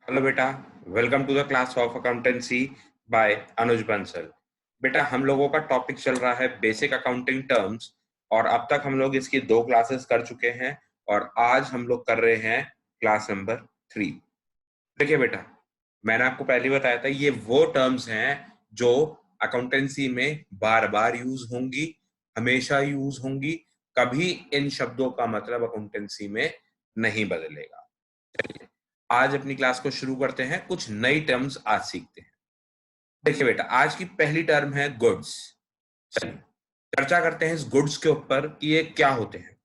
Hello बेटा, welcome to the class of accountancy by Anuj Bansal. बेटा, हम लोगों का टॉपिक चल रहा है बेसिक अकाउंटिंग टर्म्स और अब तक हम लोग इसकी 2 क्लासेस कर चुके हैं और आज हम लोग कर रहे हैं क्लास नंबर 3। देखिए बेटा, मैंने आपको पहले ही बताया था ये वो टर्म्स हैं जो अकाउंटेंसी में बार बार यूज होंगी, हमेशा यूज होंगी। कभी इन शब्दों का मतलब अकाउंटेंसी में नहीं बदलेगा। आज अपनी क्लास को शुरू करते हैं, कुछ नई टर्म्स आज सीखते हैं। देखिए बेटा, आज की पहली टर्म है गुड्स। चलिए चर्चा करते हैं इस गुड्स के ऊपर कि ये क्या होते हैं।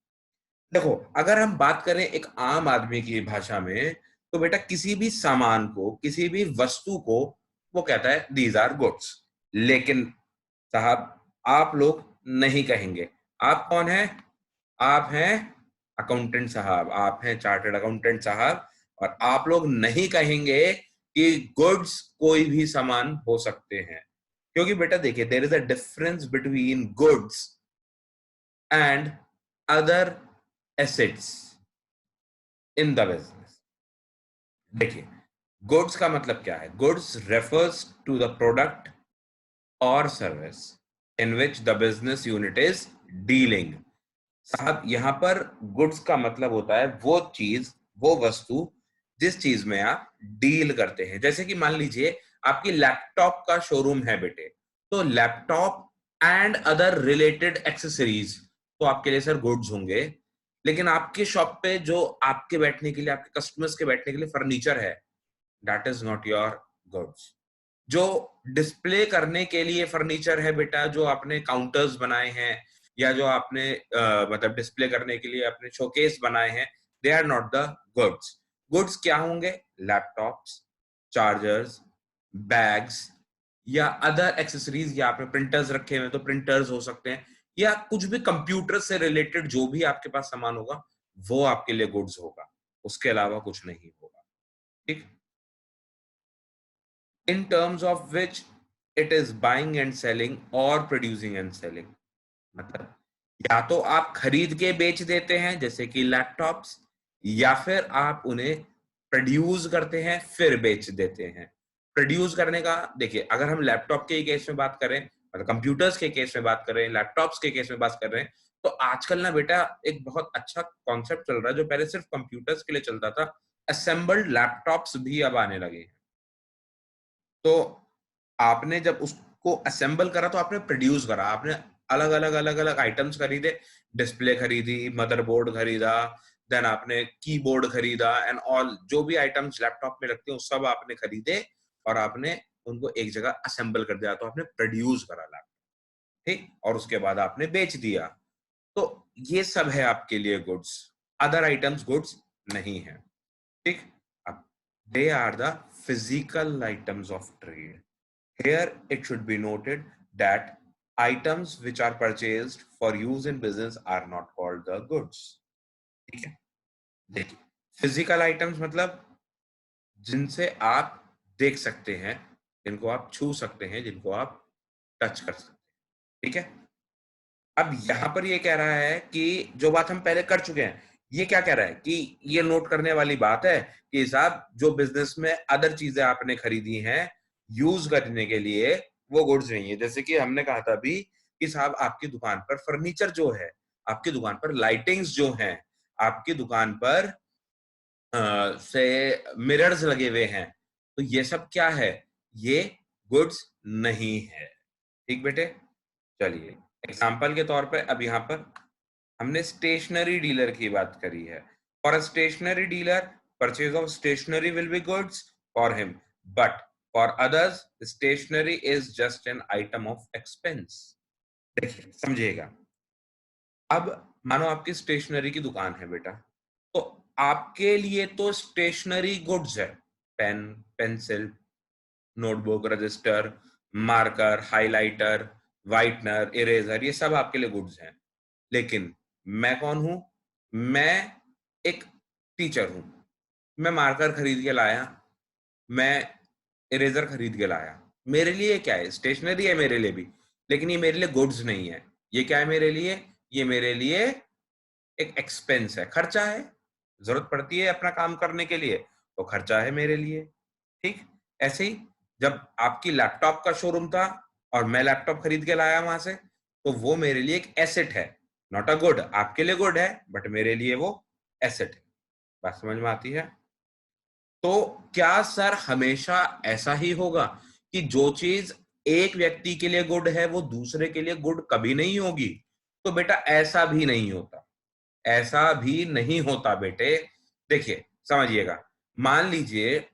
देखो, अगर हम बात करें एक आम आदमी की भाषा में, तो बेटा किसी भी सामान को, किसी भी वस्तु को वो कहता है दीज आर गुड्स। लेकिन साहब, आप लोग नहीं कहेंगे। आप कौन है? आप हैं अकाउंटेंट साहब, आप हैं चार्टर्ड अकाउंटेंट साहब, और आप लोग नहीं कहेंगे कि गुड्स कोई भी सामान हो सकते हैं। क्योंकि बेटा देखिए, there is a difference between goods and other assets in the business. देखिए, गुड्स का मतलब क्या है? Goods refers to the product और service in which the business unit is dealing. साहब, यहां पर गुड्स का मतलब होता है वो चीज, वो वस्तु जिस चीज में आप डील करते हैं। जैसे कि मान लीजिए आपकी लैपटॉप का शोरूम है बेटे, तो laptop and other related accessories तो आपके लिए सर गुड्स होंगे। लेकिन आपके शॉप पे जो आपके बैठने के लिए, आपके कस्टमर्स के बैठने के लिए फर्नीचर है, that is not your goods. जो डिस्प्ले करने के लिए फर्नीचर है बेटा, जो आपने काउंटर्स बनाए हैं या जो आपने मतलब डिस्प्ले करने के लिए अपने शोकेस बनाए हैं, they are not the goods. Goods क्या होंगे? लैपटॉप्स, चार्जर्स, बैग्स या अदर एक्सेसरीज। या आपने प्रिंटर्स रखे हुए हैं तो प्रिंटर्स हो सकते हैं, या कुछ भी कंप्यूटर से रिलेटेड जो भी आपके पास सामान होगा वो आपके लिए गुड्स होगा। उसके अलावा कुछ नहीं होगा। ठीक? in terms of which it is buying and selling or producing and selling। मतलब या तो आप खरीद के बेच देते हैं जैसे कि लैपटॉप्स, या फिर आप उन्हें प्रोड्यूस करते हैं फिर बेच देते हैं। प्रोड्यूस करने का देखिए, अगर हम लैपटॉप के केस में बात करें, मतलब कंप्यूटर्स के केस में बात करें, लैपटॉप्स के केस में बात कर रहे हैं, तो आजकल ना बेटा एक बहुत अच्छा कॉन्सेप्ट चल रहा है जो पहले सिर्फ कंप्यूटर्स के लिए चलता था। असेंबल्ड लैपटॉप्स भी अब आने लगे हैं। तो आपने जब उसको असेंबल करा तो आपने प्रोड्यूस करा, आपने अलग अलग अलग अलग आइटम्स खरीदे, डिस्प्ले खरीदी, मदरबोर्ड खरीदा, देन आपने कीबोर्ड खरीदा एंड ऑल, जो भी आइटम्स लैपटॉप में लगते हैं वो सब आपने खरीदे और आपने उनको एक जगह असेंबल कर दिया, तो आपने प्रोड्यूस करा लैपटॉप। ठीक, और उसके बाद आपने बेच दिया। तो ये सब है आपके लिए गुड्स। अदर आइटम्स गुड्स नहीं है। ठीक? अब they are the physical items of trade. Here it should be noted that items which are purchased for use in business are not called the goods। ठीक है? देखिए, फिजिकल आइटम्स मतलब जिनसे आप देख सकते हैं, जिनको आप छू सकते हैं, जिनको आप टच कर सकते हैं। ठीक है? अब यहां पर ये कह रहा है कि जो बात हम पहले कर चुके हैं, ये क्या कह रहा है कि ये नोट करने वाली बात है कि साहब जो बिजनेस में अदर चीजें आपने खरीदी हैं यूज करने के लिए, वो गुड्स नहीं है। जैसे कि हमने कहा था अभी कि साहब आपकी दुकान पर फर्नीचर जो है, आपकी दुकान पर लाइटिंग्स जो हैं, आपकी दुकान पर से मिरर्स लगे हुए हैं, तो ये सब क्या है? ये गुड्स नहीं है। ठीक बेटे? चलिए, एग्जाम्पल के तौर पे अब यहाँ पर हमने स्टेशनरी डीलर की बात करी है। For a stationery dealer, purchase of stationery will be goods for him, but for others stationery is just an item of expense. देखिए समझिएगा, अब मानो आपकी स्टेशनरी की दुकान है बेटा, तो आपके लिए तो स्टेशनरी गुड्स है। Pen, pencil, notebook, register, marker, highlighter, whitener, eraser, ये सब आपके लिए गुड्स हैं। लेकिन मैं कौन हूं? मैं एक टीचर हूं। मैं मार्कर खरीद के लाया, मैं इरेजर खरीद के लाया। मेरे लिए क्या है? स्टेशनरी है मेरे लिए भी, लेकिन ये मेरे लिए गुड्स नहीं है। ये क्या है मेरे लिए? ये मेरे लिए एक एक्सपेंस है, खर्चा है, जरूरत पड़ती है अपना काम करने के लिए, तो खर्चा है मेरे लिए। ठीक, ऐसे ही जब आपकी लैपटॉप का शोरूम था और मैं लैपटॉप खरीद के लाया वहां से, तो वो मेरे लिए एक एसेट है, नॉट अ गुड। आपके लिए गुड है बट मेरे लिए वो एसेट है। बात समझ में आती है? तो क्या सर हमेशा ऐसा ही होगा कि जो चीज एक व्यक्ति के लिए गुड है वो दूसरे के लिए गुड कभी नहीं होगी? तो बेटा ऐसा भी नहीं होता, ऐसा भी नहीं होता बेटे। देखिए समझिएगा, मान लीजिए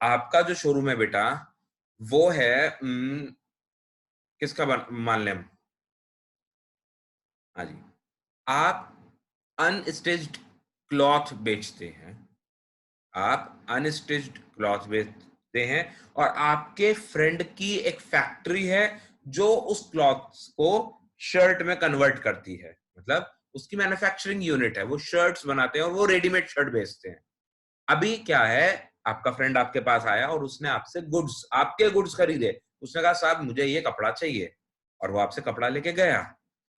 आपका जो शोरूम है बेटा वो है किसका मान लें हम, हाँ जी, आप अनस्टिच्ड क्लॉथ बेचते हैं, आप अनस्टिच्ड क्लॉथ बेचते हैं और आपके फ्रेंड की एक फैक्ट्री है जो उस क्लॉथ्स को शर्ट में कन्वर्ट करती है, मतलब उसकी मैन्युफैक्चरिंग यूनिट है, वो शर्ट्स बनाते हैं और वो रेडीमेड शर्ट बेचते हैं। अभी क्या है, आपका फ्रेंड आपके पास आया और उसने आपसे गुड्स, आपके गुड्स खरीदे। उसने कहा साहब मुझे ये कपड़ा चाहिए, और वो आपसे कपड़ा लेके गया।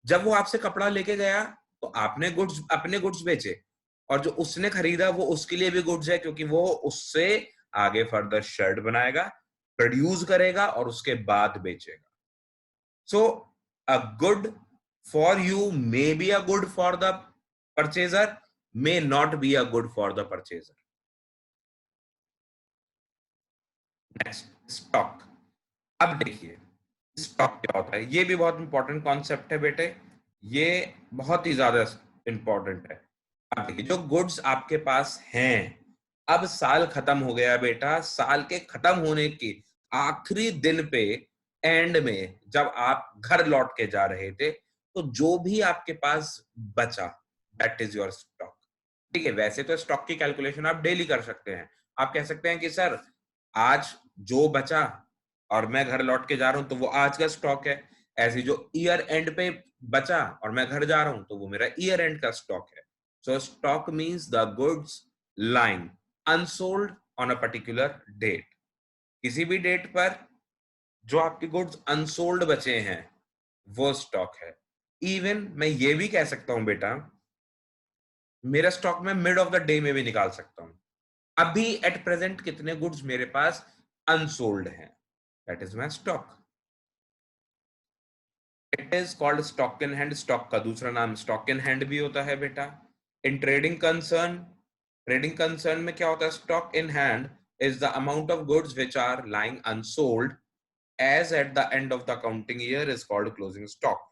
जब वो आपसे कपड़ा लेके गया तो आपने गुड्स, अपने गुड्स बेचे, और जो उसने खरीदा वो उसके लिए भी गुड्स है, क्योंकि वो उससे आगे फर्दर शर्ट बनाएगा, प्रोड्यूस करेगा और उसके बाद बेचेगा। So a good for you may be a good for the purchaser, may not be a good for the purchaser. Next, stock. अब देखिए स्टॉक क्या होता है, ये भी बहुत इंपॉर्टेंट कॉन्सेप्ट है बेटे, ये बहुत ही ज्यादा इंपॉर्टेंट है। अब देखिए जो गुड्स आपके पास हैं, अब साल खत्म हो गया बेटा, साल के खत्म होने के आखिरी दिन पे, एंड में जब आप घर लौट के जा रहे थे, तो जो भी आपके पास बचा, दैट इज योर स्टॉक। ठीक है, वैसे तो स्टॉक की कैलकुलेशन आप डेली कर सकते हैं। आप कह सकते हैं कि सर आज जो बचा और मैं घर लौट के जा रहा हूं तो वो आज का स्टॉक है। ऐसे जो ईयर एंड पे बचा और मैं घर जा रहा हूं तो वो मेरा ईयर एंड का स्टॉक है। So stock means the goods lying unsold on a particular date. किसी भी डेट पर जो आपके गुड्स अनसोल्ड बचे हैं वो स्टॉक है। इवन मैं ये भी कह सकता हूं बेटा, मेरा स्टॉक में मिड ऑफ द डे में भी निकाल सकता हूं। अभी एट प्रेजेंट कितने गुड्स मेरे पास अनसोल्ड हैं, that is my stock. It is called stock in hand. Stock का दूसरा नाम स्टॉक इन हैंड भी होता है बेटा। इन ट्रेडिंग कंसर्न में क्या होता है, stock in hand is the amount of goods which are lying unsold as at the end of the accounting year is called closing stock.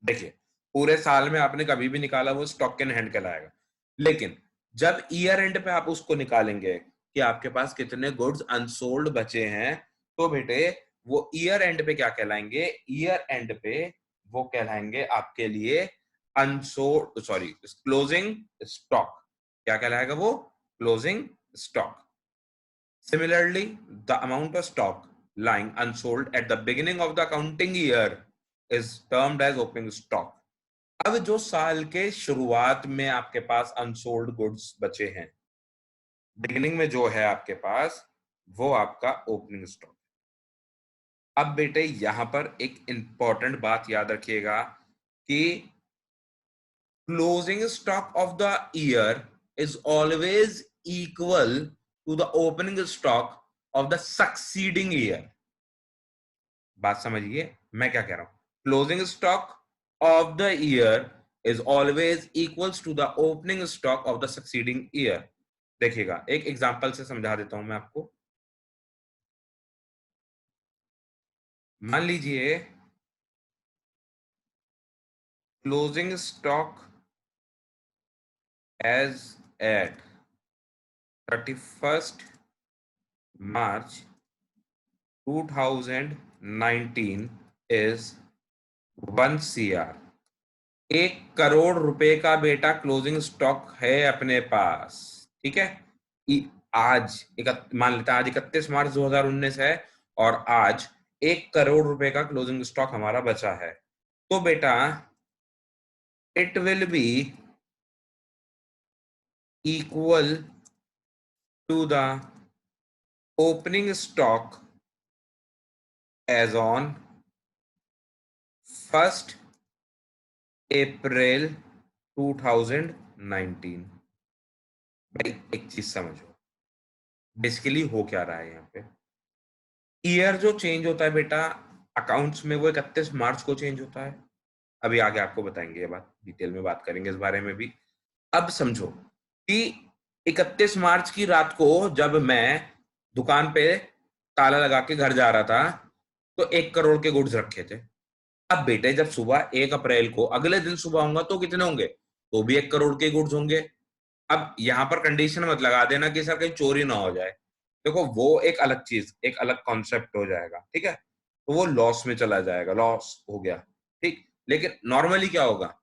देखिए पूरे साल में आपने कभी भी निकाला वो स्टॉक इन हैंड कहलाएगा, लेकिन जब ईयर एंड पे आप उसको निकालेंगे कि आपके पास कितने गुड्स अनसोल्ड बचे हैं, तो बेटे वो ईयर एंड पे क्या कहलाएंगे, ईयर एंड पे वो कहलाएंगे आपके लिए अनसोल्ड, सॉरी, क्लोजिंग स्टॉक। क्या कहलाएगा वो, closing stock. Similarly, the amount of stock lying unsold at the beginning of the accounting year is termed as opening stock. अब जो साल के शुरुआत में आपके पास अनसोल्ड गुड्स बचे हैं, बिगिनिंग में जो है आपके पास, वो आपका ओपनिंग स्टॉक। अब बेटे यहां पर एक इंपॉर्टेंट बात याद रखिएगा कि closing stock of the year is always equal to the opening stock of the succeeding year. बात समझिए मैं क्या कह रहा हूं, closing stock of the year is always equals to the opening stock of the succeeding year. देखिएगा एक example से समझा देता हूं मैं आपको। मान लीजिए closing stock as at 31st March 2019 is 1 CR। 1 crore रुपए का बेटा क्लोजिंग स्टॉक है अपने पास। ठीक है, आज मान लेते हैं आज 31 मार्च 2019 है और आज 1 करोड़ रुपए का क्लोजिंग स्टॉक हमारा बचा है। तो बेटा it will be equal to the opening stock as on 1 April 2019। भाई एक चीज समझो, बेसिकली हो क्या रहा है यहाँ पे। ईयर जो चेंज होता है बेटा अकाउंट्स में, वो 31 मार्च को चेंज होता है। अभी आगे आपको बताएंगे ये बात, डिटेल में बात करेंगे इस बारे में भी। अब समझो कि 31 मार्च की रात को जब मैं दुकान पे ताला लगा के घर जा रहा था, तो 1 करोड़ के गुड्स रखे थे। अब बेटे जब सुबह 1 अप्रैल को अगले दिन सुबह होगा तो कितने होंगे, तो भी 1 करोड़ के गुड्स होंगे। अब यहां पर कंडीशन मत लगा देना कि सर कहीं चोरी ना हो जाए, देखो वो एक अलग चीज, एक अलग कॉन्सेप्ट हो जाएगा, ठीक है, तो वो लॉस में चला जाएगा, लॉस हो गया, ठीक। लेकिन नॉर्मली क्या होगा,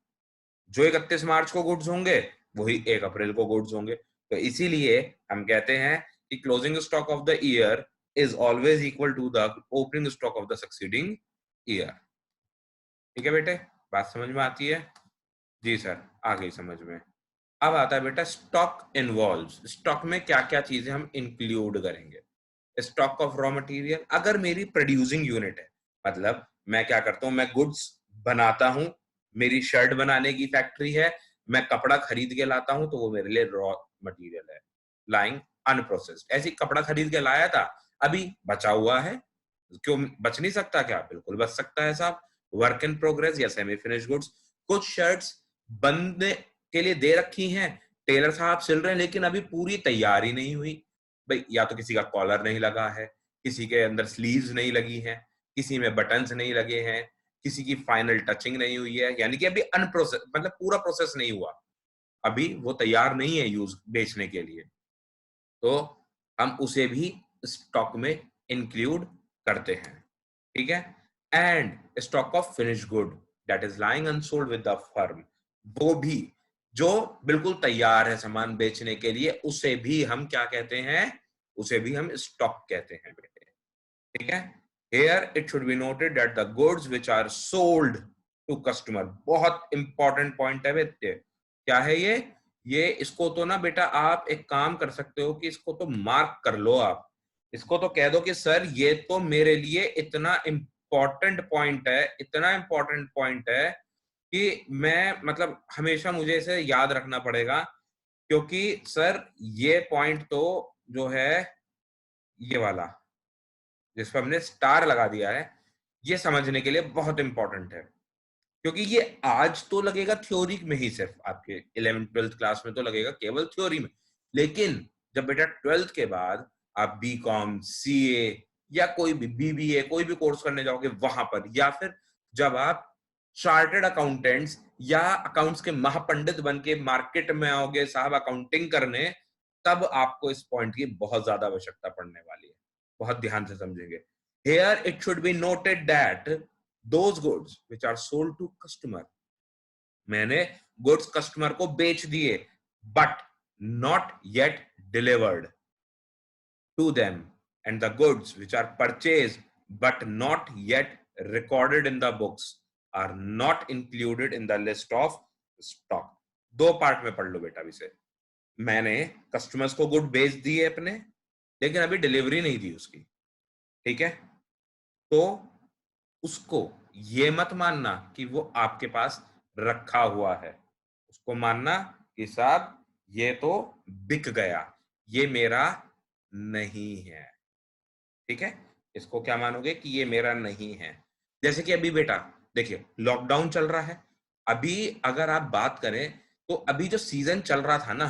जो 31 मार्च को गुड्स होंगे वही 1 अप्रैल को गुड्स होंगे। तो इसीलिए हम कहते हैं कि closing stock of the year is always equal to the opening stock of the succeeding year. ठीक है बेटे, बात समझ में आती है? जी सर, आ गई समझ में। अब आता है बेटा स्टॉक इन्वॉल्व्स। स्टॉक में क्या क्या चीजें हम इंक्लूड करेंगे। स्टॉक ऑफ रॉ मटेरियल, अगर मेरी प्रोड्यूसिंग यूनिट है, मतलब मैं क्या करता हूं, मैं गुड्स बनाता हूं, मेरी शर्ट बनाने की फैक्ट्री है, मैं कपड़ा खरीद के लाता हूं, तो वो मेरे लिए रॉ मटेरियल है, लाइंग अनप्रोसेस्ड। ऐसी कपड़ा खरीद के लाया था, अभी बचा हुआ है, क्यों बच नहीं सकता क्या, बिल्कुल बच सकता है साहब। वर्क इन प्रोग्रेस या सेमी फिनिश गुड्स। कुछ शर्ट्स बनने के लिए दे रखी हैं, टेलर साहब सिल रहे हैं, लेकिन अभी पूरी तैयारी नहीं हुई। भाई या तो किसी का कॉलर नहीं लगा है, किसी के अंदर स्लीव्स नहीं लगी हैं, किसी में बटन्स नहीं लगे हैं, किसी की फाइनल टचिंग नहीं हुई है, यानी कि अभी अनप्रोसेस, मतलब पूरा प्रोसेस नहीं हुआ, अभी वो तैयार नहीं है यूज बेचने के लिए, तो हम उसे भी स्टॉक में इंक्लूड करते हैं। ठीक है। And stock of finish good that is lying unsold with the firm, वो भी जो बिल्कुल तैयार है सामान बेचने के लिए, उसे भी हम क्या कहते हैं, उसे भी हम स्टॉक कहते हैं बेटे। ठीक है। Here it should be noted that the goods which are sold to customer, बहुत इंपॉर्टेंट पॉइंट है बेटे। क्या है ये इसको तो ना बेटा आप एक काम कर सकते हो कि इसको तो मार्क कर लो आप, इसको तो कह दो कि सर ये तो मेरे लिए इतना इंपॉर्टेंट पॉइंट है, इतना इंपॉर्टेंट पॉइंट है कि मैं मतलब हमेशा मुझे इसे याद रखना पड़ेगा, क्योंकि सर ये पॉइंट तो जो है ये वाला जिस पर हमने स्टार लगा दिया है, ये समझने के लिए बहुत इंपॉर्टेंट है। क्योंकि ये आज तो लगेगा थ्योरी में ही, सिर्फ आपके 11th 12th क्लास में तो लगेगा केवल थ्योरी में, लेकिन जब बेटा 12th के बाद आप बीकॉम, सीए या कोई भी बीबीए कोई भी कोर्स करने जाओगे वहां पर, या फिर जब आप चार्टेड अकाउंटेंट्स या अकाउंट्स के महापंडित बन के मार्केट में आओगे साहब अकाउंटिंग करने, तब आपको इस पॉइंट की बहुत ज्यादा आवश्यकता पड़ने वाली है, बहुत ध्यान से समझेंगे। Here it should be noted that those goods which are sold to customer, मैंने गुड्स कस्टमर को बेच दिए, but not yet delivered to them, and the goods which are purchased but not yet recorded in the books are not included in the list of stock। दो part में पढ़ लो बेटा इसे। मैंने कस्टमर्स को गुड बेच दिए अपने, लेकिन अभी डिलीवरी नहीं दी उसकी, ठीक है, तो उसको ये मत मानना कि वो आपके पास रखा हुआ है, उसको मानना कि साहब ये तो बिक गया, ये मेरा नहीं है। ठीक है, इसको क्या मानोगे कि ये मेरा नहीं है। जैसे कि अभी बेटा देखिए लॉकडाउन चल रहा है, अभी अगर आप बात करें तो अभी जो सीजन चल रहा था ना,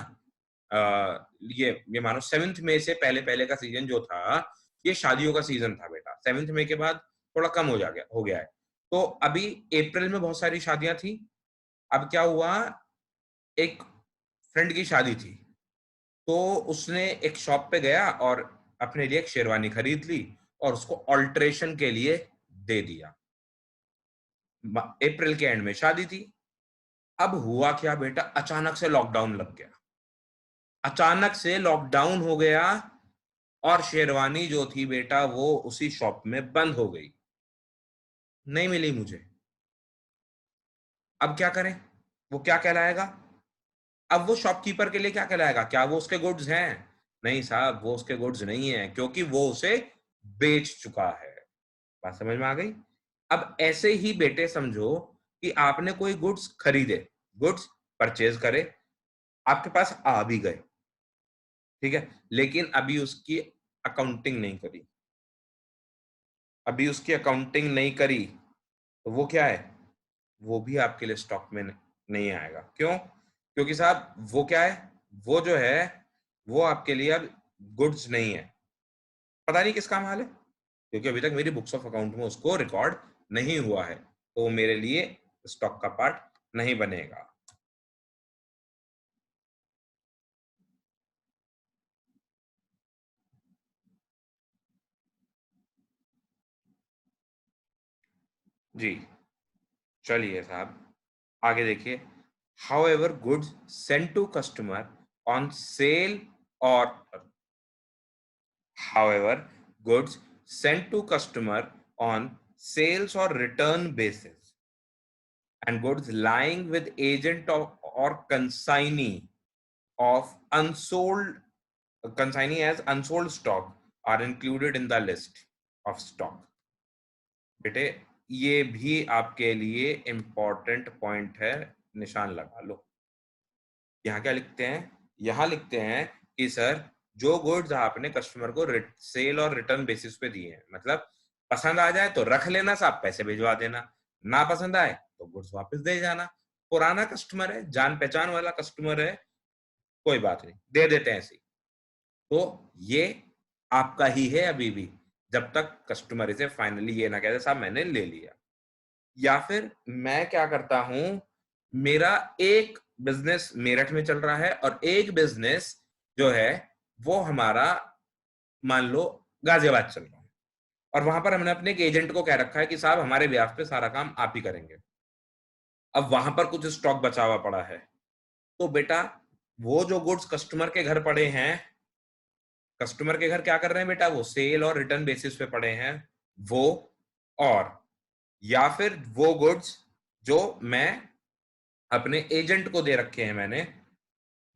ये मानो 7th मई से पहले पहले का सीजन जो था, ये शादियों का सीजन था बेटा। 7th मई के बाद थोड़ा कम हो गया है। तो अभी अप्रैल में बहुत सारी शादियां थी। अब क्या हुआ, एक फ्रेंड की शादी थी, तो उसने एक शॉप पे गया और अपने लिए एक शेरवानी खरीद ली और उसको ऑल्ट्रेशन के लिए दे दिया। अप्रैल के एंड में शादी थी। अब हुआ क्या बेटा, अचानक से लॉकडाउन लग गया, अचानक से लॉकडाउन हो गया, और शेरवानी जो थी बेटा वो उसी शॉप में बंद हो गई, नहीं मिली मुझे। अब क्या करें, वो क्या कहलाएगा, अब वो शॉपकीपर के लिए क्या कहलाएगा, क्या वो उसके गुड्स हैं? नहीं साहब, वो उसके गुड्स नहीं है, क्योंकि वो उसे बेच चुका है। बात समझ में आ गई? अब ऐसे ही बेटे समझो कि आपने कोई गुड्स खरीदे, गुड्स परचेज करे, आपके पास आ भी गए, ठीक है, लेकिन अभी उसकी अकाउंटिंग नहीं करी, अभी उसकी अकाउंटिंग नहीं करी, तो वो क्या है, वो भी आपके लिए स्टॉक में नहीं आएगा। क्यों? क्योंकि साहब वो क्या है, वो जो है वो आपके लिए अब गुड्स नहीं है। पता नहीं किस काम हाल है, क्योंकि अभी तक मेरी बुक्स ऑफ अकाउंट में उसको रिकॉर्ड नहीं हुआ है, तो वो मेरे लिए स्टॉक का पार्ट नहीं बनेगा। जी, चलिए साहब आगे देखिए। However, goods sent to customer on sale or however, goods sent to customer on sales or return basis and goods lying with agent or consignee of unsold consignee as unsold stock are included in the list of stock. बेटे ये भी आपके लिए important point है, निशान लगा लो। यहाँ क्या लिखते हैं, यहाँ लिखते हैं कि सर जो गुड्स आपने कस्टमर को सेल और रिटर्न बेसिस पे दिए हैं, मतलब पसंद आ जाए तो रख लेना साहब, पैसे भिजवा देना, ना पसंद आए तो गुड्स वापस दे जाना। पुराना कस्टमर है, जान पहचान वाला कस्टमर है, कोई बात नहीं, दे देते हैं ऐसे। तो ये आपका ही है अभी भी, जब तक कस्टमर इसे फाइनली ये ना कहे साहब मैंने ले लिया। या फिर मैं क्या करता हूं, मेरा एक बिजनेस मेरठ में चल रहा है और एक बिजनेस जो है वो हमारा मान लो गाजियाबाद चल रहा है, और वहां पर हमने अपने एक एजेंट को कह रखा है कि साहब हमारे ब्याह पे सारा काम आप ही करेंगे। अब वहां पर कुछ स्टॉक बचा हुआ पड़ा है, तो बेटा वो जो गुड्स कस्टमर के घर पड़े हैं, कस्टमर के घर क्या कर रहे हैं बेटा, वो सेल और रिटर्न बेसिस पे पड़े हैं वो, और या फिर वो गुड्स जो मैं अपने एजेंट को दे रखे हैं मैंने,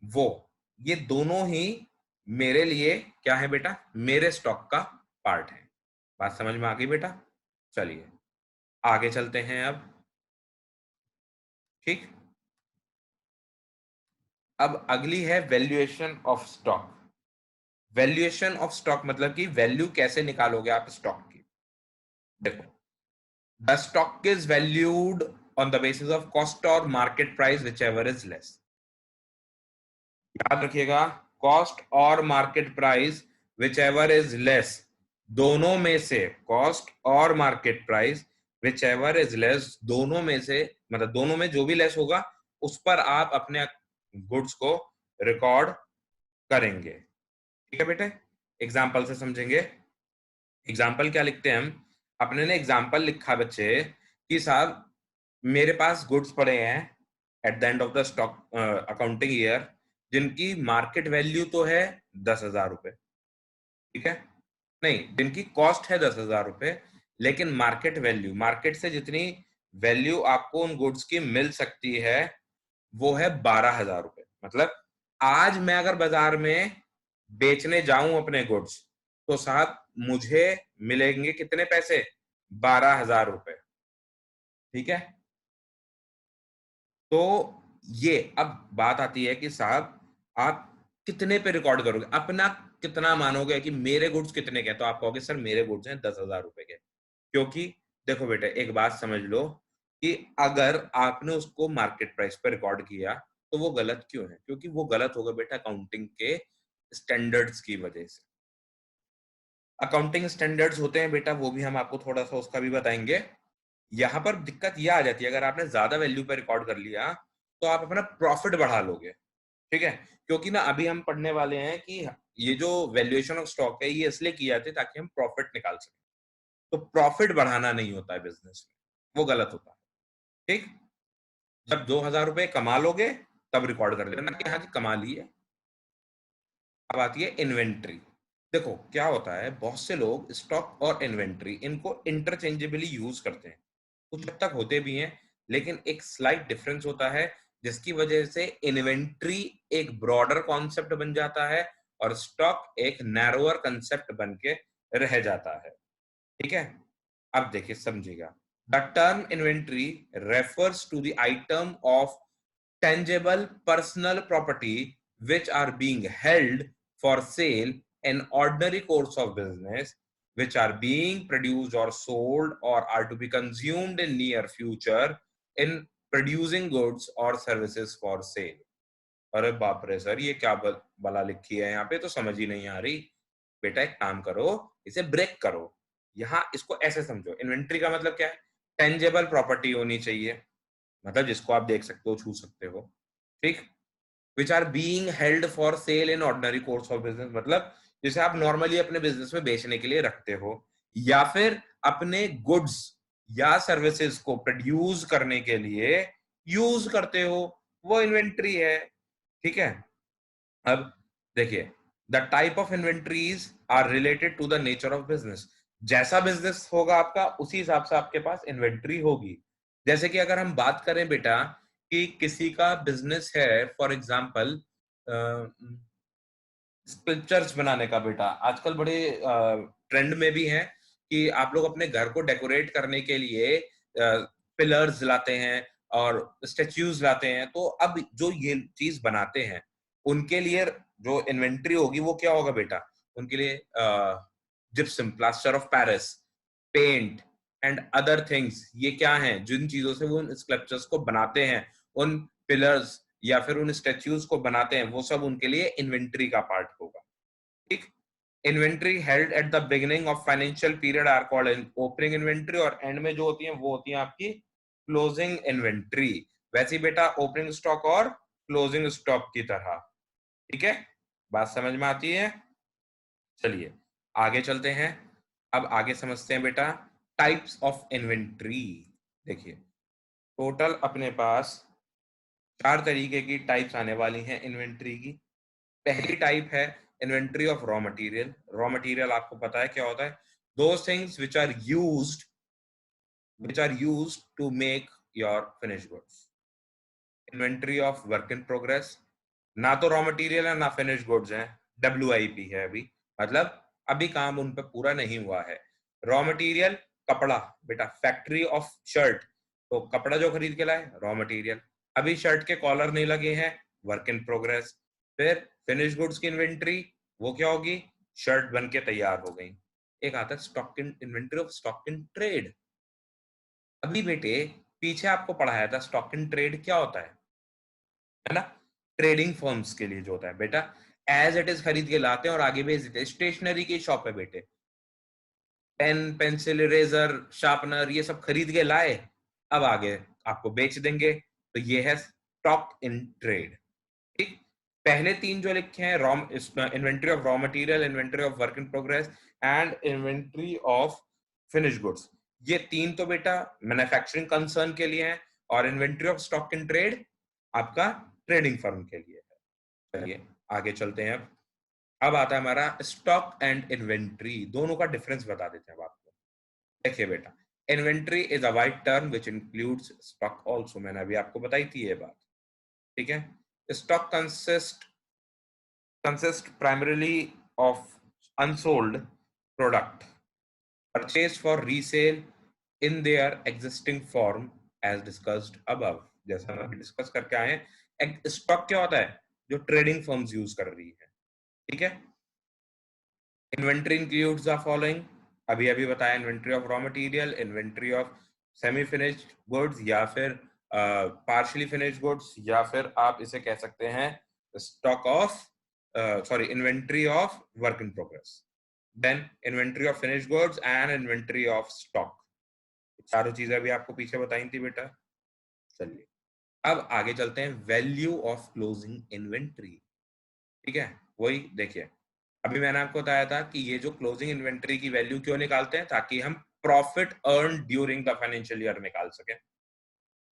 वो, ये दोनों ही मेरे लिए क्या है बेटा, मेरे स्टॉक का पार्ट है। बात समझ में आ गई बेटा? चलिए आगे चलते हैं अब। ठीक, अब अगली है valuation of stock. Valuation of stock मतलब कि वैल्यू कैसे निकालोगे आप स्टॉक की। देखो, the stock is valued on the basis of cost और market price whichever is less. याद रखिएगा, कॉस्ट और market price whichever is less, दोनों में से, कॉस्ट और market price whichever is less, दोनों में से, मतलब दोनों में जो भी लेस होगा उस पर आप अपने गुड्स को रिकॉर्ड करेंगे। ठीक है बेटे, एग्जाम्पल से समझेंगे। एग्जाम्पल क्या लिखते हैं हम, अपने ने एग्जाम्पल लिखा बच्चे कि साहब मेरे पास गुड्स पड़े हैं eight the end of the stock accounting year, जिनकी मार्केट वैल्यू तो है 10,000 रुपए, ठीक है, नहीं जिनकी कॉस्ट है 10,000 रुपए, लेकिन मार्केट वैल्यू, मार्केट से जितनी वैल्यू आपको उन गुड्स की मिल सकती है वो है 12,000 रुपए। मतलब आज मैं अगर बाजार में बेचने जाऊं अपने गुड्स, तो साहब मुझे मिलेंगे कितने पैसे, 12,000 रुपए। ठीक है, तो ये अब बात आती है कि साहब आप कितने पे रिकॉर्ड करोगे, अपना कितना मानोगे कि मेरे गुड्स कितने के, तो आप कहोगे सर मेरे गुड्स हैं 10,000 रुपए के। क्योंकि देखो बेटे एक बात समझ लो कि अगर आपने उसको मार्केट प्राइस पर रिकॉर्ड किया तो वो गलत क्यों है, क्योंकि वो गलत होगा बेटा अकाउंटिंग के स्टैंडर्ड्स की वजह से। अकाउंटिंग स्टैंडर्ड्स होते हैं बेटा, वो भी हम आपको थोड़ा सा उसका भी बताएंगे। यहाँ पर दिक्कत यह आ जाती है, अगर आपने ज्यादा वैल्यू पे रिकॉर्ड कर लिया तो आप अपना प्रॉफिट बढ़ा लोगे। ठीक है, क्योंकि ना अभी हम पढ़ने वाले हैं कि ये जो वैल्यूएशन ऑफ स्टॉक है ये इसलिए की जाती है ताकि हम प्रॉफिट निकाल सकें। तो प्रॉफिट बढ़ाना नहीं होता है बिजनेस में, वो गलत होता है। ठीक, जब 2,000 रुपए कमा लोगे तब रिकॉर्ड कर लेना कि हाँ जी कमा लिए। अब आती है इन्वेंट्री। देखो क्या होता है, बहुत से लोग स्टॉक और इन्वेंट्री इनको इंटरचेंजेबली यूज करते हैं, कुछ हद तक होते भी हैं, लेकिन एक स्लाइट डिफरेंस होता है जिसकी वजह से इन्वेंट्री एक ब्रॉडर कॉन्सेप्ट बन जाता है और स्टॉक एक नैरोअर कंसेप्ट बन के रह जाता है। ठीक है, अब देखिए समझिएगा, the term inventory refers to the item of tangible personal property which are being held for sale in ordinary course of business which are being produced or sold or are to be consumed in near future in producing goods or services for sale. अरे बाप रे sir, ये क्या बला लिखी है यहाँ पे, तो समझ ही नहीं आ रही। बेटा एक काम करो, इसे ब्रेक करो, यहाँ इसको ऐसे समझो। इन्वेंट्री का मतलब क्या है? टेंजेबल प्रॉपर्टी होनी चाहिए, मतलब जिसको आप देख सकते हो, छू सकते हो, ठीक। Which are being held for sale in ordinary course of business, मतलब जिसे आप नॉर्मली अपने बिजनेस में बेचने के लिए रखते हो, या फिर अपने गुड्स या सर्विसेज को प्रोड्यूस करने के लिए यूज करते हो, वो इन्वेंट्री है, ठीक है। अब देखिए, the type of inventories are related to the nature of business. जैसा बिजनेस होगा आपका, उसी हिसाब से आपके पास इन्वेंट्री होगी। जैसे कि अगर हम बात करें बेटा कि किसी का बिजनेस है, फॉर एग्जांपल स्कल्पचर्स बनाने का, बेटा आजकल बड़े ट्रेंड में भी है कि आप लोग अपने घर को डेकोरेट करने के लिए पिलर्स लाते हैं और स्टेच्यूज लाते हैं। तो अब जो ये चीज बनाते हैं, उनके लिए जो इन्वेंट्री होगी वो क्या होगा बेटा? उनके लिए gypsum, plaster of Paris, paint and other things, ये क्या हैं जिन चीजों से वो उन स्कल्पचर्स को बनाते हैं, उन पिलर्स या फिर उन स्टेच्यूज को बनाते हैं, वो सब उनके लिए इन्वेंट्री का पार्ट होगा, ठीक। Inventory held at the beginning of financial period are called opening inventory, और एंड में जो होती है वो होती है आपकी क्लोजिंग इन्वेंट्री। वैसे ही बेटा ओपनिंग स्टॉक और क्लोजिंग स्टॉक की तरह, ठीक है, बात समझ में आती है। चलिए आगे चलते हैं। अब आगे समझते हैं बेटा टाइप्स ऑफ इन्वेंट्री। देखिए टोटल अपने पास 4 तरीके की टाइप्स आने वाली हैं इन्वेंट्री की। पहली टाइप है inventory of raw material. Raw material आपको पता है क्या होता है? Those things which are used to make your finished goods. Inventory of work in progress, ना तो रॉ मटेरियल है ना फिनिश गुड्स है, WIP है अभी, मतलब अभी काम उन पे पूरा नहीं हुआ है। रॉ मटेरियल कपड़ा, बेटा फैक्ट्री ऑफ शर्ट, तो कपड़ा जो खरीद के लाए रॉ मटेरियल, अभी शर्ट के कॉलर नहीं लगे हैं, वर्क इन प्रोग्रेस। फिर फिनिश गुड्स की इन्वेंट्री, वो क्या होगी? शर्ट बन के तैयार हो गई। एक आता है stock in inventory of stock in trade. अभी बेटे पीछे आपको पढ़ाया था स्टॉक इन ट्रेड क्या होता है ना? ट्रेडिंग फर्म्स के लिए जो होता है बेटा, एज इट इज खरीद के लाते हैं और आगे भेज देते हैं। स्टेशनरी की शॉप है बेटे, पेन पेंसिल इरेजर शार्पनर ये सब खरीद के लाए, अब आगे आपको बेच देंगे, तो ये है स्टॉक इन ट्रेड, ठीक। पहले 3 जो लिखे हैं, raw inventory of raw material, inventory of work in progress and inventory of finish goods, ये 3 तो बेटा मैन्युफैक्चरिंग कंसर्न के लिए है, और inventory of stock in trade आपका ट्रेडिंग फर्म के लिए है। चलिए आगे चलते हैं। अब आता है हमारा स्टॉक एंड इन्वेंट्री, दोनों का डिफरेंस बता देते हैं आपको। देखिए बेटा, inventory is a wide term which includes stock also, मैंने अभी आपको बताई थी ये बात, ठीक है। Stock consist primarily of unsold product purchased for resale in their existing form as discussed above। जैसा हम डिस्कस करके आए हैं, स्टॉक क्या होता है? जो ट्रेडिंग फर्म्स यूज कर रही है, ठीक है। इन्वेंट्री इंक्लूड्स द फॉलोइंग, अभी अभी बताया, inventory of raw material, inventory of semi finished goods या फिर पार्शियली फिनिश्ड गुड्स, या फिर आप इसे कह सकते हैं stock of sorry inventory of work in progress, then inventory of finished goods and inventory of stock. चारों चीजें अभी आपको पीछे बताई थी बेटा। चलिए अब आगे चलते हैं, वैल्यू ऑफ क्लोजिंग इन्वेंट्री, ठीक है। वही देखिए, अभी मैंने आपको बताया था कि ये जो क्लोजिंग इन्वेंट्री की वैल्यू क्यों निकालते हैं, ताकि हम profit earn during the financial year निकाल सकें,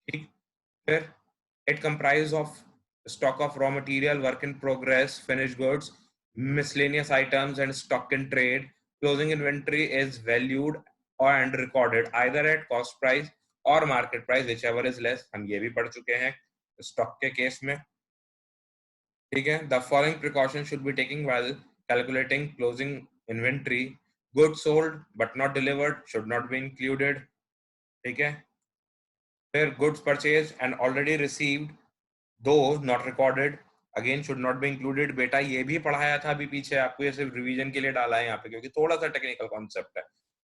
ठीक। फिर it comprise of stock of raw material, work in progress, finish goods, miscellaneous items and stock in trade. Closing inventory is valued and recorded either at cost price or market price, whichever is less। हम ये भी पढ़ चुके हैं stock के case में, ठीक है। The following precaution should be taken while calculating closing inventory. Goods sold but not delivered should not be included, ठीक है। फिर goods purchased and already received though not recorded again should not be included. बेटा ये भी पढ़ाया था अभी पीछे, आपको ये सिर्फ रिवीजन के लिए डाला है यहाँ पे क्योंकि थोड़ा सा टेक्निकल कॉन्सेप्ट है।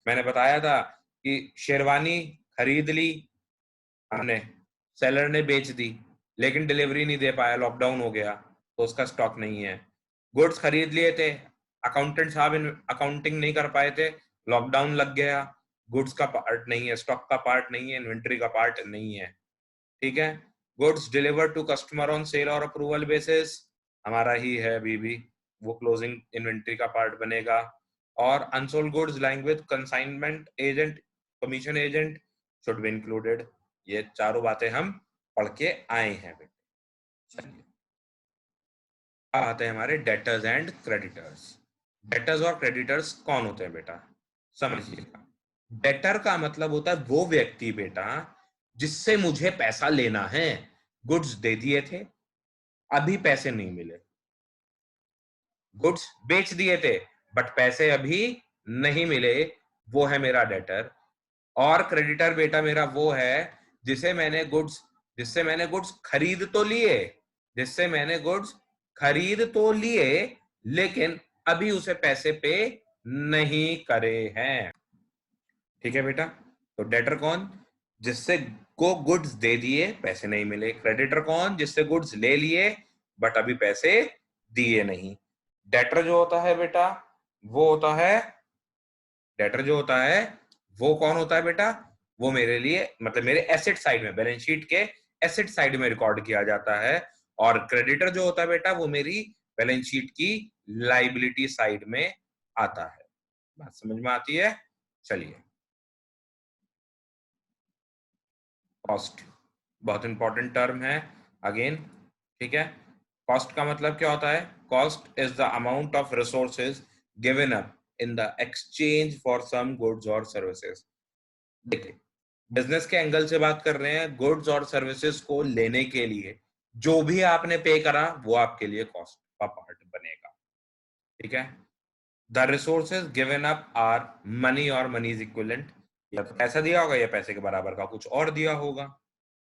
मैंने बताया था कि शेरवानी खरीद ली हमने, सेलर ने बेच दी लेकिन डिलीवरी नहीं दे पाया, लॉकडाउन हो गया तो उसका स्टॉक नहीं है। गुड्स खरीद लिए थे, अकाउंटेंट साहब अकाउंटिंग नहीं कर पाए थे, लॉकडाउन लग गया, गुड्स का पार्ट नहीं है, स्टॉक का पार्ट नहीं है, इन्वेंट्री का पार्ट नहीं है। ठीक है। Goods deliver to customer on sale और अप्रूवल बेसिस हमारा ही है अभी भी, वो क्लोजिंग इन्वेंट्री का पार्ट बनेगा। और unsold goods lying with consignment agent, commission agent should be included. ये चारों बातें हम पढ़ के आए हैं बेटे। चलिए आते हैं हमारे डेटर्स एंड क्रेडिटर्स। डेटर्स और क्रेडिटर्स कौन होते हैं बेटा, समझिएगा। डेटर का मतलब होता है वो व्यक्ति बेटा जिससे मुझे पैसा लेना है, गुड्स दे दिए थे अभी पैसे नहीं मिले, गुड्स बेच दिए थे बट पैसे अभी नहीं मिले, वो है मेरा डेटर। और क्रेडिटर बेटा मेरा वो है जिससे मैंने गुड्स खरीद तो लिए, जिससे मैंने गुड्स खरीद तो लिए लेकिन अभी उसे पैसे पे नहीं करे हैं। ठीक है बेटा। तो डेटर कौन, जिससे को गुड्स दे दिए पैसे नहीं मिले। क्रेडिटर कौन, जिससे गुड्स ले लिए बट अभी पैसे दिए नहीं। डेटर जो होता है बेटा वो होता है, डेटर जो होता है वो कौन होता है बेटा, वो मेरे लिए मतलब मेरे एसेट साइड में, बैलेंस शीट के एसेट साइड में रिकॉर्ड किया जाता है। और क्रेडिटर जो होता है बेटा वो मेरी बैलेंस शीट की लाइबिलिटी साइड में आता है। बात समझ में आती है। चलिए कॉस्ट बहुत इंपॉर्टेंट टर्म है अगेन। ठीक है। कॉस्ट का मतलब क्या होता है, cost is the amount of resources given up in the exchange for some goods और सर्विसेज। देखिए बिजनेस के एंगल से बात कर रहे हैं, गुड्स और सर्विसेज को लेने के लिए जो भी आपने पे करा वो आपके लिए कॉस्ट का पार्ट बनेगा। ठीक है। The resources given up are money और मनी इज इक्विवेलेंट, या तो पैसा दिया होगा या पैसे के बराबर का कुछ और दिया होगा।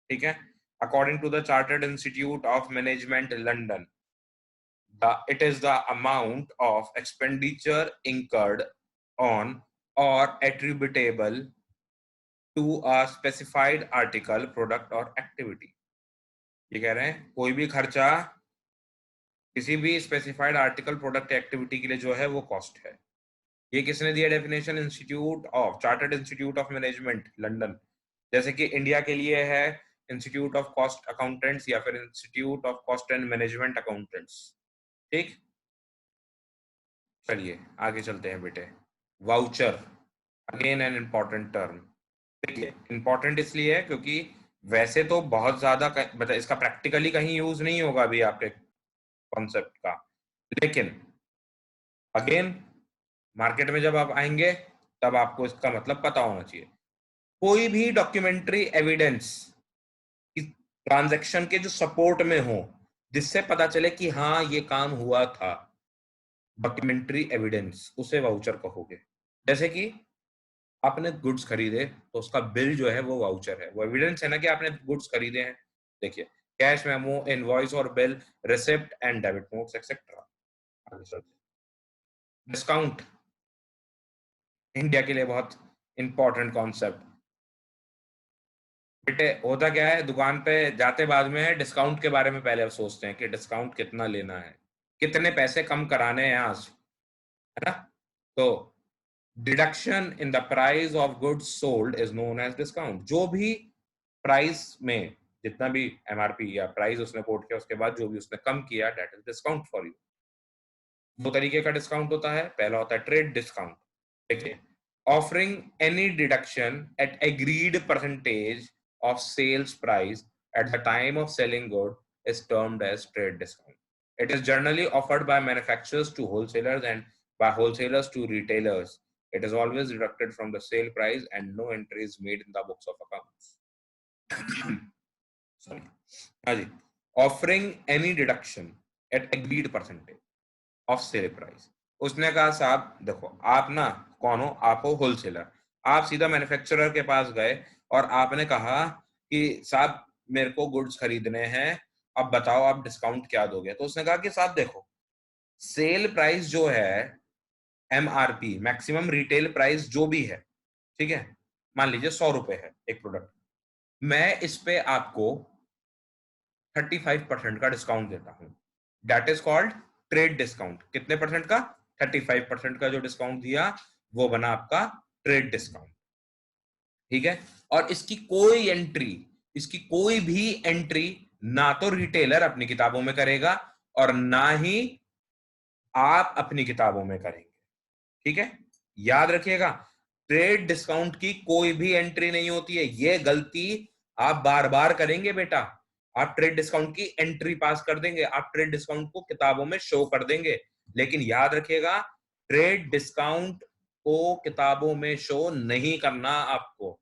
ठीक है। According to the chartered institute of management London, it is the amount of expenditure incurred on or attributable to a specified article, product or activity। ये कह रहे हैं कोई भी खर्चा किसी भी स्पेसिफाइड आर्टिकल, प्रोडक्ट, एक्टिविटी के लिए जो है वो कॉस्ट है। ये किसने दिया definition, institute of chartered institute of management London. जैसे कि इंडिया के लिए है इंस्टीट्यूट ऑफ कॉस्ट अकाउंटेंट्स या फिर institute of cost and management accountants. ठीक। चलिए आगे चलते हैं बेटे। Voucher again an important term. देखिए इंपॉर्टेंट इसलिए है क्योंकि वैसे तो बहुत ज्यादा मतलब इसका प्रैक्टिकली कहीं यूज नहीं होगा अभी आपके कॉन्सेप्ट का, लेकिन अगेन मार्केट में जब आप आएंगे तब आपको इसका मतलब पता होना चाहिए। कोई भी डॉक्यूमेंट्री एविडेंस ट्रांजैक्शन के जो सपोर्ट में हो, जिससे पता चले कि हाँ ये काम हुआ था, डॉक्यूमेंट्री एविडेंस, उसे वाउचर कहोगे। जैसे कि आपने गुड्स खरीदे तो उसका बिल जो है वो वाउचर है, वो एविडेंस है ना कि आपने गुड्स खरीदे हैं। देखिए कैश मेमो, इनवॉइस और bill, receipt and debit notes etcetera. Discount India के लिए बहुत इंपॉर्टेंट कॉन्सेप्ट। बेटे होता क्या है, दुकान पे जाते बाद में है, डिस्काउंट के बारे में पहले अब सोचते हैं कि डिस्काउंट कितना लेना है, कितने पैसे कम कराने हैं आज, है ना। तो deduction in the price of goods sold is known as discount. जो भी प्राइस में जितना भी एमआरपी या प्राइस उसने कोट किया उसके बाद जो भी उसने कम किया, that is discount for you. दो तरीके का डिस्काउंट होता है, पहला होता है ट्रेड डिस्काउंट। देखिए offering any deduction at agreed percentage of sales price at the time of selling good is termed as trade discount. It is generally offered by manufacturers to wholesalers and by wholesalers to retailers. It is always deducted from the sale price and no entry is made in the books of accounts. Sorry. हाँ जी, offering any deduction at agreed percentage of sale price। उसने कहा साहब देखो आप ना कौन हो, आप हो होलसेलर, आप सीधा मैन्युफैक्चरर के पास गए और आपने कहा कि साहब मेरे को गुड्स खरीदने हैं अब बताओ आप डिस्काउंट क्या दोगे? तो उसने कहा कि साहब देखो, सेल प्राइस जो है MRP, मैक्सिमम रिटेल प्राइस जो भी है, ठीक है, मान लीजिए 100 रुपए है एक प्रोडक्ट, मैं इस पे आपको 35% का डिस्काउंट देता हूं। That is called trade discount. कितने परसेंट का? 35% का जो डिस्काउंट दिया वो बना आपका ट्रेड डिस्काउंट, ठीक है। और इसकी कोई भी एंट्री ना तो रिटेलर अपनी किताबों में करेगा और ना ही आप अपनी किताबों में करेंगे, ठीक है। याद रखिएगा, ट्रेड डिस्काउंट की कोई भी एंट्री नहीं होती है। ये गलती आप बार बार करेंगे बेटा। आप ट्रेड डिस्काउंट की एंट्री पास कर देंगे, आप ट्रेड डिस्काउंट को किताबों में शो कर देंगे, लेकिन याद रखिएगा ट्रेड डिस्काउंट को किताबों में शो नहीं करना आपको,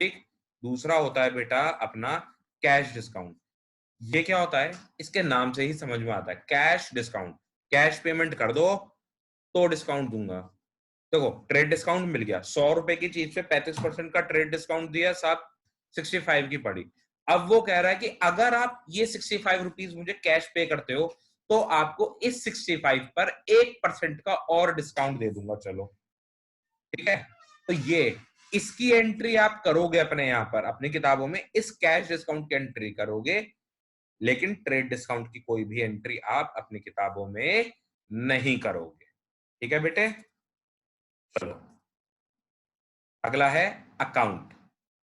ठीक। दूसरा होता है बेटा अपना कैश डिस्काउंट। ये क्या होता है? इसके नाम से ही समझ में आता है, कैश डिस्काउंट। कैश पेमेंट कर दो तो डिस्काउंट दूंगा। देखो, ट्रेड डिस्काउंट मिल गया, 100 रुपए की चीज पे 35% का ट्रेड डिस्काउंट दिया, साथ 65 की पड़ी। अब वो कह रहा है कि अगर आप ये 65 रुपीज मुझे कैश पे करते हो तो आपको इस 65 पर 1% का और डिस्काउंट दे दूंगा, चलो ठीक है। तो ये इसकी एंट्री आप करोगे अपने यहां पर अपनी किताबों में, इस कैश डिस्काउंट की एंट्री करोगे, लेकिन ट्रेड डिस्काउंट की कोई भी एंट्री आप अपनी किताबों में नहीं करोगे, ठीक है बेटे। चलो, अगला है अकाउंट।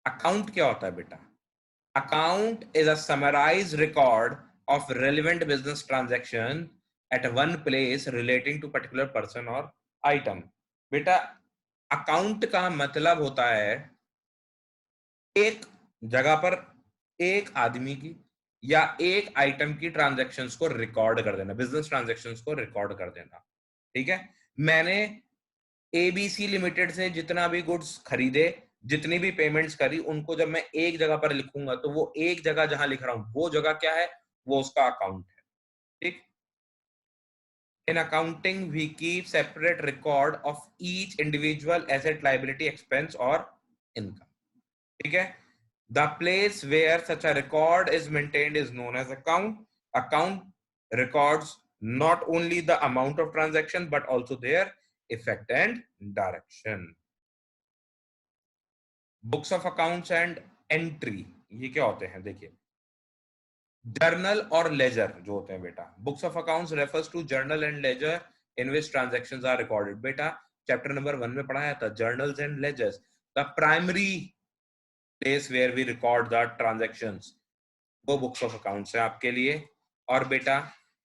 अकाउंट क्या होता है बेटा? Account is a summarized record of relevant business transaction at one place relating to particular person और आइटम। बेटा, अकाउंट का मतलब होता है एक जगह पर एक आदमी की या एक आइटम की ट्रांजैक्शंस को रिकॉर्ड कर देना, बिजनेस ट्रांजैक्शंस को रिकॉर्ड कर देना, ठीक है। मैंने ABC लिमिटेड से जितना भी गुड्स खरीदे, जितनी भी पेमेंट्स करी, उनको जब मैं एक जगह पर लिखूंगा तो वो एक जगह जहां लिख रहा हूं वो जगह क्या है? वो उसका अकाउंट है, ठीक। In accounting we keep separate record of each individual asset, liability, expense और इनकम, ठीक है। The place where such a record is maintained is known as account. Account records not only the amount of transaction but also their effect and direction. Books of accounts and entry, ये क्या होते हैं? देखिए, journal और laser जो होते हैं बेटा, books of accounts refers to journal and ledger in which transactions are recorded. बेटा, चैप्टर नंबर 1 में पढ़ाया था, journals and ledgers the primary place where we record the transactions, वो बुक्स ऑफ अकाउंट्स है आपके लिए। और बेटा,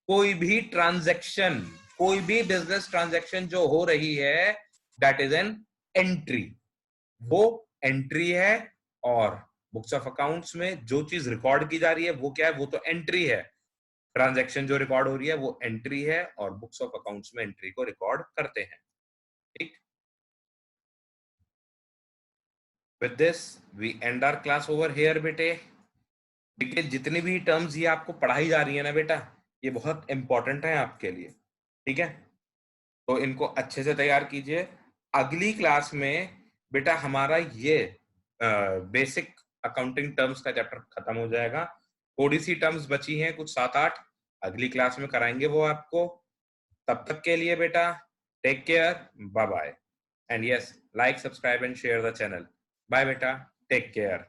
कोई भी ट्रांजैक्शन, कोई भी बिजनेस ट्रांजैक्शन जो हो रही है, दैट इज एन एंट्री, वो एंट्री है। और बुक्स ऑफ अकाउंट्स में जो चीज रिकॉर्ड की जा रही है वो क्या है? वो तो एंट्री है। ट्रांजैक्शन जो रिकॉर्ड हो रही है वो एंट्री है, और बुक्स ऑफ अकाउंट्स में एंट्री को रिकॉर्ड करते हैं, ठीक। With this we end our class over here बेटे। देखिए, जितनी भी टर्म्स ये आपको पढ़ाई जा रही है ना बेटा, ये बहुत इंपॉर्टेंट है आपके लिए, ठीक है। तो इनको अच्छे से तैयार कीजिए। अगली क्लास में बेटा हमारा ये बेसिक अकाउंटिंग टर्म्स का चैप्टर खत्म हो जाएगा। थोड़ी सी टर्म्स बची हैं, कुछ 7-8, अगली क्लास में कराएंगे वो आपको। तब तक के लिए बेटा take care, bye bye, and yes, like, subscribe and share the channel. Bye बेटा, टेक केयर।